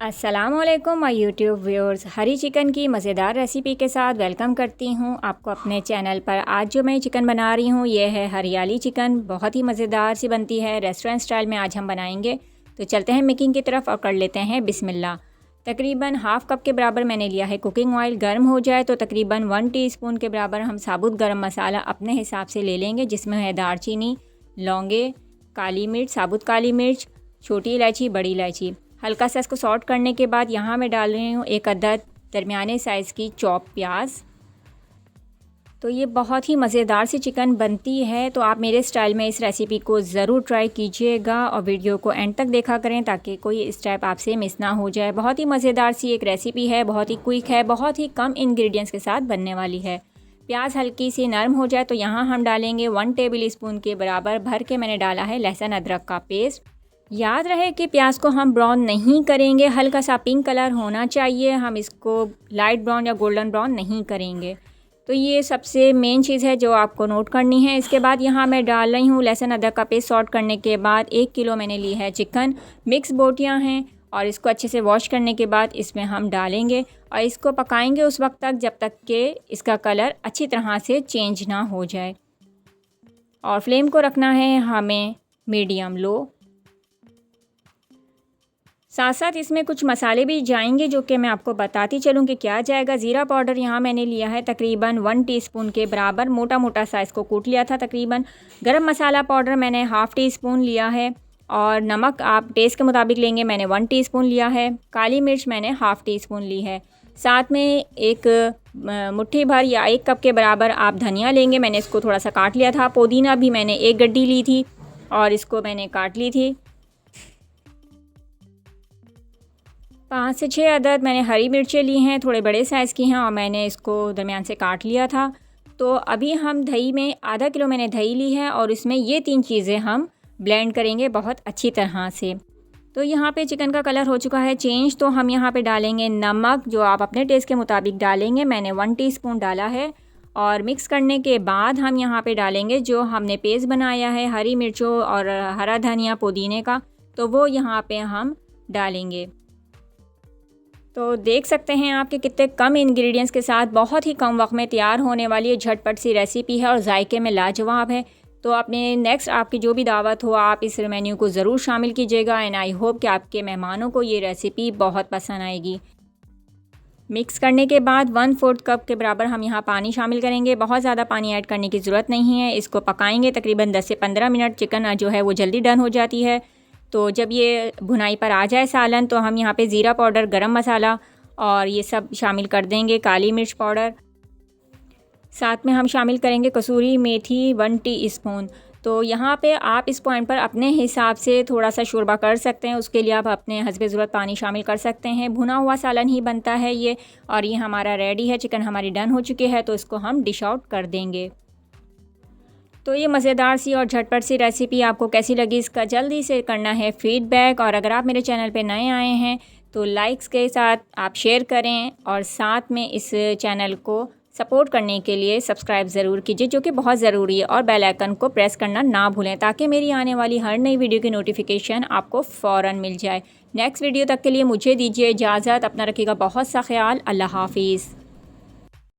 अस्सलामुअलैकुम my YouTube viewers, Hari chicken की मज़ेदार रेसिपी के साथ वेलकम करती हूँ आपको अपने चैनल पर। आज जो मैं चिकन बना रही हूँ ये है हरियाली चिकन। बहुत ही मज़ेदार सी बनती है, रेस्टोरेंट स्टाइल में आज हम बनाएंगे। तो चलते हैं मेकिंग की तरफ और कर लेते हैं बिस्मिल्लाह। तकरीबन हाफ़ कप के बराबर मैंने लिया है कुकिंग ऑयल। गर्म हो जाए तो तकरीबन 1 टीस्पून के बराबर हम साबुत गरम मसाला अपने हिसाब से ले लेंगे, जिसमें है दालचीनी, लौंगे, काली मिर्च, साबुत काली मिर्च, छोटी इलायची, बड़ी इलायची। हल्का सा इसको सॉट करने के बाद यहाँ मैं डाल रही हूँ एक अदद दरमियाने साइज़ की चॉप प्याज। तो ये बहुत ही मज़ेदार सी चिकन बनती है, तो आप मेरे स्टाइल में इस रेसिपी को ज़रूर ट्राई कीजिएगा और वीडियो को एंड तक देखा करें ताकि कोई स्टेप आपसे मिस ना हो जाए। बहुत ही मज़ेदार सी एक रेसिपी है, बहुत ही क्विक है, बहुत ही कम इंग्रेडिएंट्स के साथ बनने वाली है। प्याज हल्की सी नरम हो जाए तो यहाँ हम डालेंगे 1 टेबल स्पून के बराबर भर के मैंने डाला है लहसुन अदरक का पेस्ट। याद रहे कि प्याज को हम ब्राउन नहीं करेंगे, हल्का सा पिंक कलर होना चाहिए, हम इसको लाइट ब्राउन या गोल्डन ब्राउन नहीं करेंगे। तो ये सबसे मेन चीज़ है जो आपको नोट करनी है। इसके बाद यहाँ मैं डाल रही हूँ लहसुन अदरक का पेस्ट। सॉट करने के बाद 1 किलो मैंने ली है चिकन। मिक्स बोटियाँ हैं और इसको अच्छे से वॉश करने के बाद इसमें हम डालेंगे और इसको पकाएंगे उस वक्त तक जब तक कि इसका कलर अच्छी तरह से चेंज ना हो जाए। और फ्लेम को रखना है हमें मीडियम लो। साथ साथ इसमें कुछ मसाले भी जाएंगे जो कि मैं आपको बताती चलूँ कि क्या जाएगा। ज़ीरा पाउडर यहाँ मैंने लिया है तकरीबन 1 टीस्पून के बराबर, मोटा मोटा सा इसको कूट लिया था तकरीबन। गरम मसाला पाउडर मैंने हाफ़ टी स्पून लिया है और नमक आप टेस्ट के मुताबिक लेंगे, मैंने 1 टीस्पून लिया है। काली मिर्च मैंने हाफ़ टी स्पून ली है। साथ में एक मुट्ठी भर या 1 कप के बराबर आप धनिया लेंगे, मैंने इसको थोड़ा सा काट लिया था। पुदीना भी मैंने 1 गड्डी ली थी और इसको मैंने काट ली थी। 5 से 6 अदद मैंने हरी मिर्चें ली हैं, थोड़े बड़े साइज़ की हैं और मैंने इसको दरमियान से काट लिया था। तो अभी हम दही में आधा किलो मैंने दही ली है और इसमें ये 3 चीज़ें हम ब्लेंड करेंगे बहुत अच्छी तरह से। तो यहाँ पे चिकन का कलर हो चुका है चेंज, तो हम यहाँ पे डालेंगे नमक जो आप अपने टेस्ट के मुताबिक डालेंगे, मैंने 1 टीस्पून डाला है। और मिक्स करने के बाद हम यहाँ पे डालेंगे जो हमने पेस्ट बनाया है हरी मिर्चों और हरा धनिया पुदीने का, तो वो यहाँ पे हम डालेंगे। तो देख सकते हैं आप कि कितने कम इंग्रेडिएंट्स के साथ बहुत ही कम वक्त में तैयार होने वाली ये झटपट सी रेसिपी है और जायके में लाजवाब है। तो अपने नेक्स्ट आपकी जो भी दावत हो आप इस मेन्यू को ज़रूर शामिल कीजिएगा एंड आई होप कि आपके मेहमानों को ये रेसिपी बहुत पसंद आएगी। मिक्स करने के बाद 1/4 कप के बराबर हम यहाँ पानी शामिल करेंगे। बहुत ज़्यादा पानी ऐड करने की ज़रूरत नहीं है। इसको पकाएंगे तकरीबन 10 से 15 मिनट। चिकन जो है वो जल्दी डन हो जाती है। तो जब ये भुनाई पर आ जाए सालन तो हम यहाँ पे ज़ीरा पाउडर, गरम मसाला और ये सब शामिल कर देंगे, काली मिर्च पाउडर। साथ में हम शामिल करेंगे कसूरी मेथी 1 टीस्पून। तो यहाँ पे आप इस पॉइंट पर अपने हिसाब से थोड़ा सा शोरबा कर सकते हैं, उसके लिए आप अपने हस्बे ज़रूरत पानी शामिल कर सकते हैं। भुना हुआ सालन ही बनता है ये। और ये हमारा रेडी है, चिकन हमारी डन हो चुकी है, तो इसको हम डिश आउट कर देंगे। तो ये मज़ेदार सी और झटपट सी रेसिपी आपको कैसी लगी इसका जल्दी से करना है फ़ीडबैक। और अगर आप मेरे चैनल पे नए आए हैं तो लाइक्स के साथ आप शेयर करें और साथ में इस चैनल को सपोर्ट करने के लिए सब्सक्राइब ज़रूर कीजिए, जो कि बहुत ज़रूरी है। और बेल आइकन को प्रेस करना ना भूलें ताकि मेरी आने वाली हर नई वीडियो की नोटिफिकेशन आपको फ़ौरन मिल जाए। नेक्स्ट वीडियो तक के लिए मुझे दीजिए इजाज़त। अपना रखिएगा बहुत सा ख्याल। अल्लाह हाफिज़।